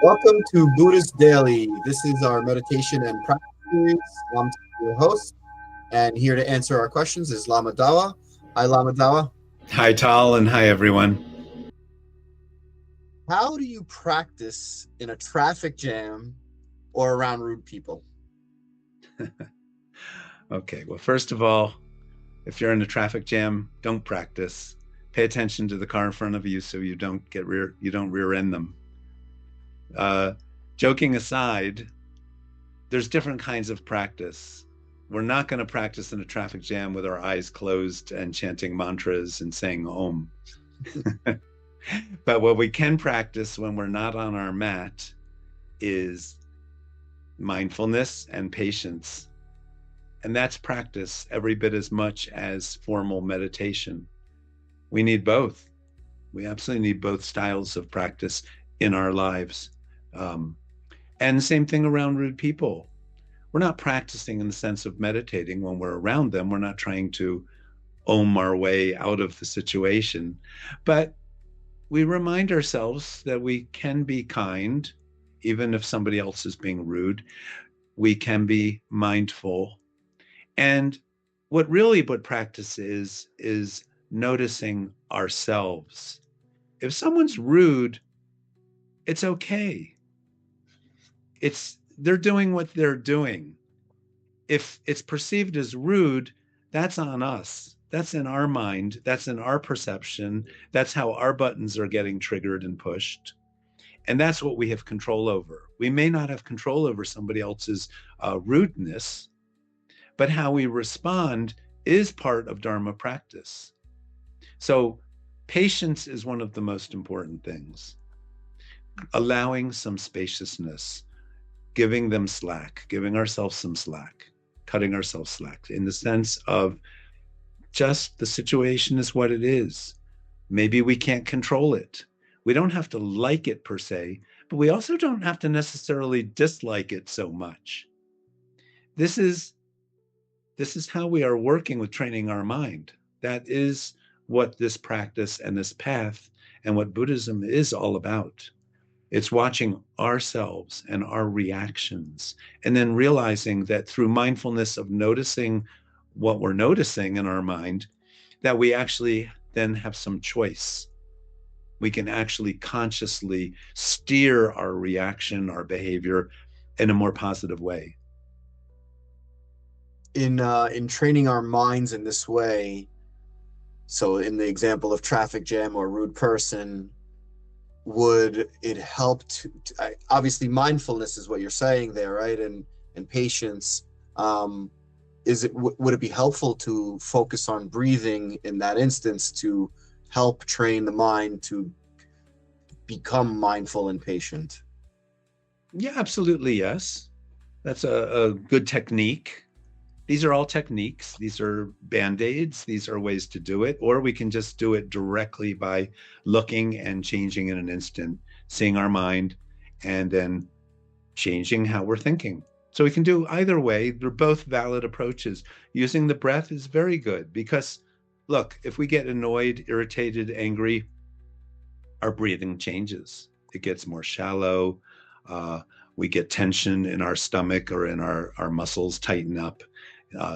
Welcome to Buddhist Daily. This is our meditation and practice series. I'm your host, and here to answer our questions is Lama Dawa. Hi, Lama Dawa. Hi, Tal, and hi, everyone. How do you practice in a traffic jam or around rude people? Okay, well, first of all, if you're in a traffic jam, don't practice. Pay attention to the car in front of you so you don't rear end them. Uh, Joking aside, there's different kinds of practice. We're not going to practice in a traffic jam with our eyes closed and chanting mantras and saying Om. But what we can practice when we're not on our mat is mindfulness and patience. And that's practice every bit as much as formal meditation. We need both. We absolutely need both styles of practice in our lives. Um, and the same thing around rude people. We're not practicing in the sense of meditating when we're around them. We're not trying to om our way out of the situation. But we remind ourselves that we can be kind, even if somebody else is being rude. We can be mindful. And what practice is noticing ourselves. If someone's rude, it's okay. They're doing what they're doing. If it's perceived as rude, that's on us. That's in our mind. That's in our perception. That's how our buttons are getting triggered and pushed. And that's what we have control over. We may not have control over somebody else's rudeness, but how we respond is part of Dharma practice. So patience is one of the most important things. Allowing some spaciousness, giving them slack, giving ourselves some slack, cutting ourselves slack in the sense of just the situation is what it is. Maybe we can't control it. We don't have to like it per se, but we also don't have to necessarily dislike it so much. This is this is how we are working with training our mind. That is what this practice and this path and what Buddhism is all about. It's watching ourselves and our reactions, and then realizing that through mindfulness of noticing what we're noticing in our mind, that we actually then have some choice. We can actually consciously steer our reaction, our behavior in a more positive way. In training our minds in this way, so in the example of traffic jam or rude person, would it help obviously mindfulness is what you're saying there, right? And patience. Would it be helpful to focus on breathing in that instance to help train the mind to become mindful and patient? Yeah, absolutely. Yes. That's a good technique. These are all techniques. These are band-aids. These are ways to do it. Or we can just do it directly by looking and changing in an instant, seeing our mind, and then changing how we're thinking. So we can do either way. They're both valid approaches. Using the breath is very good because, look, if we get annoyed, irritated, angry, our breathing changes. It gets more shallow. Uh, we get tension in our stomach or in our muscles tighten up,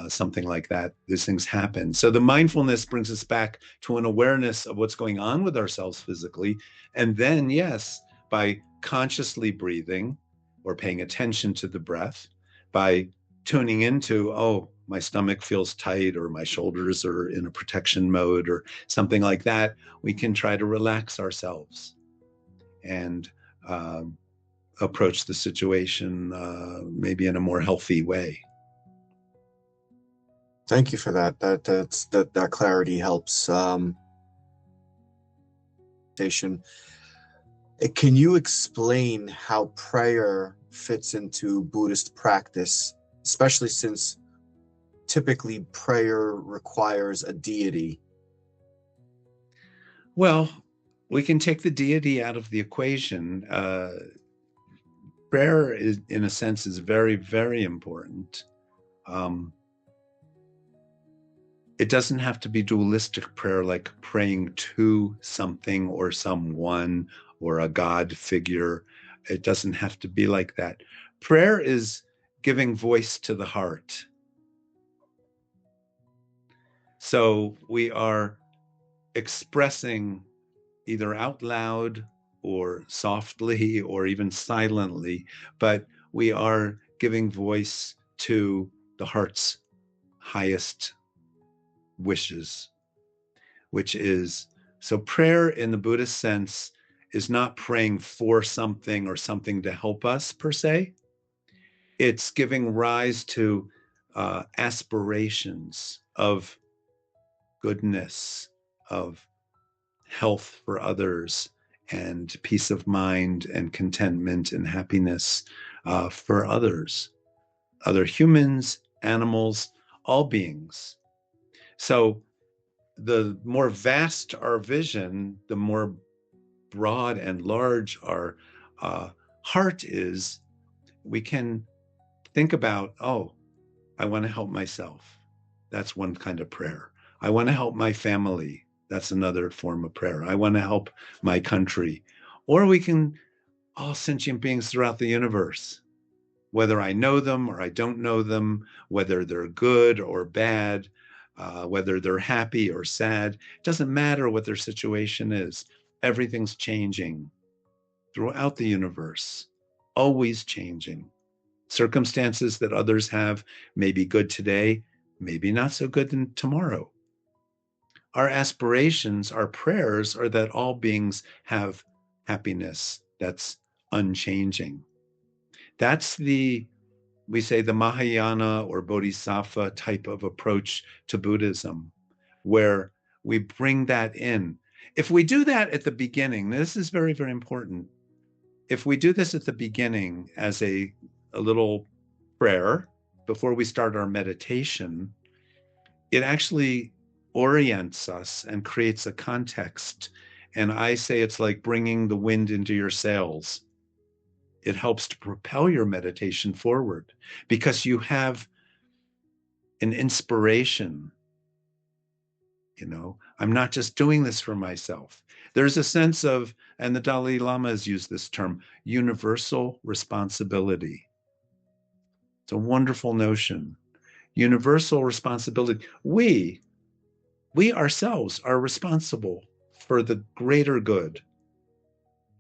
something like that. These things happen. So the mindfulness brings us back to an awareness of what's going on with ourselves physically. And then, yes, by consciously breathing or paying attention to the breath, by tuning into, oh, my stomach feels tight or my shoulders are in a protection mode or something like that, we can try to relax ourselves and approach the situation maybe in a more healthy way. Thank you for that. That clarity helps. Station. Can you explain how prayer fits into Buddhist practice, especially since typically prayer requires a deity? Well, we can take the deity out of the equation. Prayer is, in a sense, is very, very important. Um, it doesn't have to be dualistic prayer, like praying to something or someone or a God figure. It doesn't have to be like that. Prayer is giving voice to the heart. So we are expressing either out loud or softly or even silently, but we are giving voice to the heart's highest wishes, which is so prayer in the Buddhist sense is not praying for something or something to help us per se. It's giving rise to aspirations of goodness, of health for others, and peace of mind and contentment and happiness for others, other humans, animals, all beings. So the more vast our vision, the more broad and large our uh, heart is, we can think about, oh, I want to help myself. That's one kind of prayer. I want to help my family. That's another form of prayer. I want to help my country. Or we can, all sentient beings throughout the universe, whether I know them or I don't know them, whether they're good or bad, whether they're happy or sad. It doesn't matter what their situation is. Everything's changing throughout the universe, always changing. Circumstances that others have may be good today, maybe not so good tomorrow. Our aspirations, our prayers are that all beings have happiness that's unchanging. That's we say the Mahayana or Bodhisattva type of approach to Buddhism, where we bring that in. If we do that at the beginning, this is very, very important. If we do this at the beginning as a little prayer before we start our meditation, it actually orients us and creates a context. And I say it's like bringing the wind into your sails. It helps to propel your meditation forward because you have an inspiration. I'm not just doing this for myself. There's a sense of, and the Dalai Lama has used this term, universal responsibility. It's a wonderful notion. Universal responsibility. We ourselves are responsible for the greater good.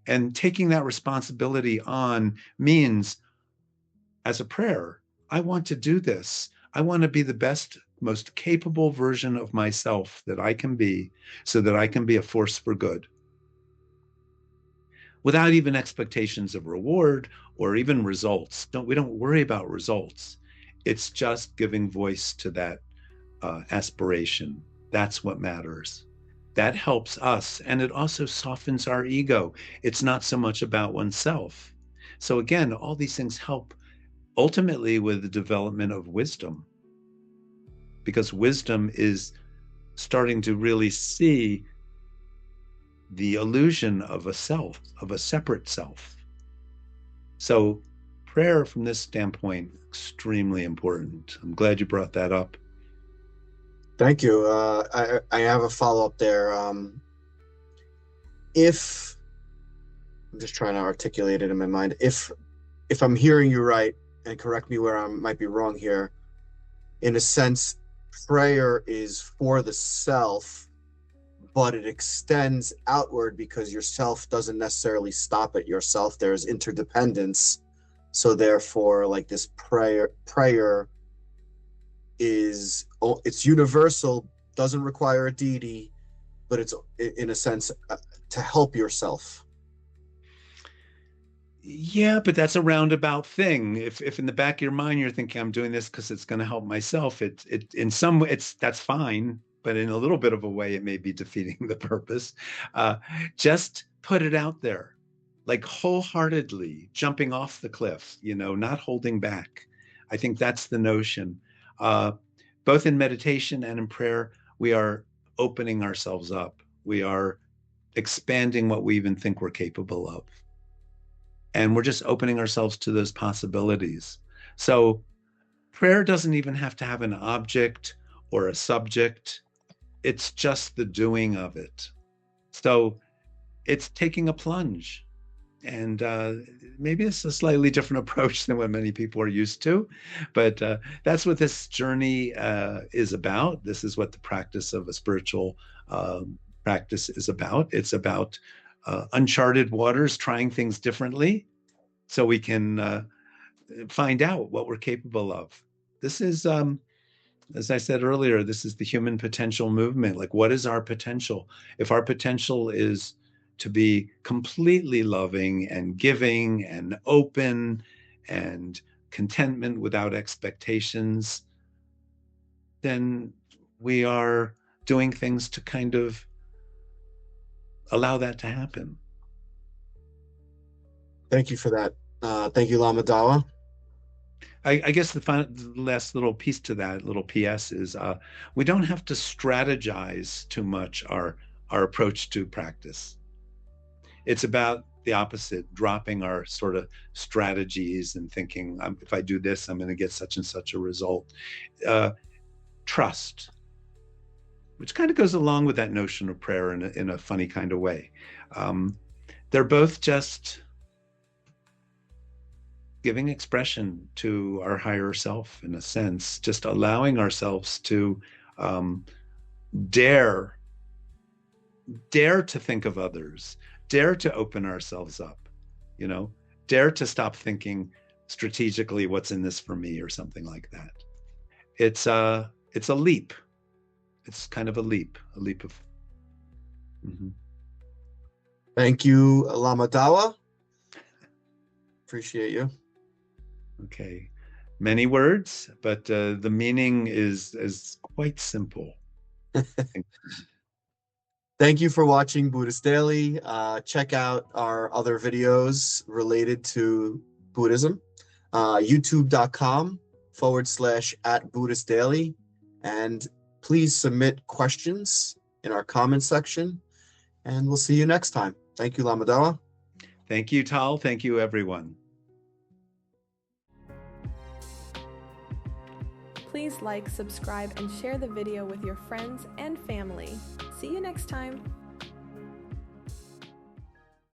And taking that responsibility on means, as a prayer, I want to do this. I want to be the best, most capable version of myself that I can be so that I can be a force for good. Without even expectations of reward or even results. We don't worry about results. It's just giving voice to that aspiration. That's what matters. That helps us. And it also softens our ego. It's not so much about oneself. So again, all these things help ultimately with the development of wisdom, because wisdom is starting to really see the illusion of a self, of a separate self. So prayer from this standpoint, extremely important. I'm glad you brought that up. Thank you. I have a follow-up there. If I'm just trying to articulate it in my mind, if I'm hearing you right, and correct me where I might be wrong here, in a sense, prayer is for the self, but it extends outward because yourself doesn't necessarily stop at yourself. There's interdependence. So therefore, like this prayer it's universal, doesn't require a deity, but it's in a sense to help yourself. Yeah, but that's a roundabout thing. If in the back of your mind you're thinking I'm doing this because it's going to help myself, it in some way that's fine, but in a little bit of a way it may be defeating the purpose. Just put it out there, like wholeheartedly jumping off the cliff, not holding back. I think that's the notion. Uh, Both in meditation and in prayer, we are opening ourselves up. We are expanding what we even think we're capable of. And we're just opening ourselves to those possibilities. So prayer doesn't even have to have an object or a subject. It's just the doing of it. So it's taking a plunge. And maybe it's a slightly different approach than what many people are used to, but that's what this journey is about. This is what the practice of a spiritual practice is about. It's about uncharted waters, trying things differently so we can find out what we're capable of. This is, as I said earlier, this is the human potential movement. Like, what is our potential? If our potential is to be completely loving and giving and open and contentment without expectations, then we are doing things to kind of allow that to happen. Thank you for that. Thank you, Lama Dawa. I guess the last little piece to that little PS is we don't have to strategize too much our approach to practice. It's about the opposite, dropping our sort of strategies and thinking, if I do this, I'm going to get such and such a result. Uh, Trust, which kind of goes along with that notion of prayer in a funny kind of way. Um, they're both just giving expression to our higher self in a sense, just allowing ourselves to um, dare dare to think of others, dare to open ourselves up, you know, dare to stop thinking strategically what's in this for me or something like that. It's a leap. It's kind of a leap of. Mhm. Thank you, Lama Dawa. Appreciate you. Okay, many words, but the meaning is quite simple. Thank you for watching Buddhist Daily. Check out our other videos related to Buddhism. YouTube.com/at Buddhist Daily. And please submit questions in our comment section. And we'll see you next time. Thank you, Lama Dawa. Thank you, Tal. Thank you, everyone. Please like, subscribe, and share the video with your friends and family. See you next time.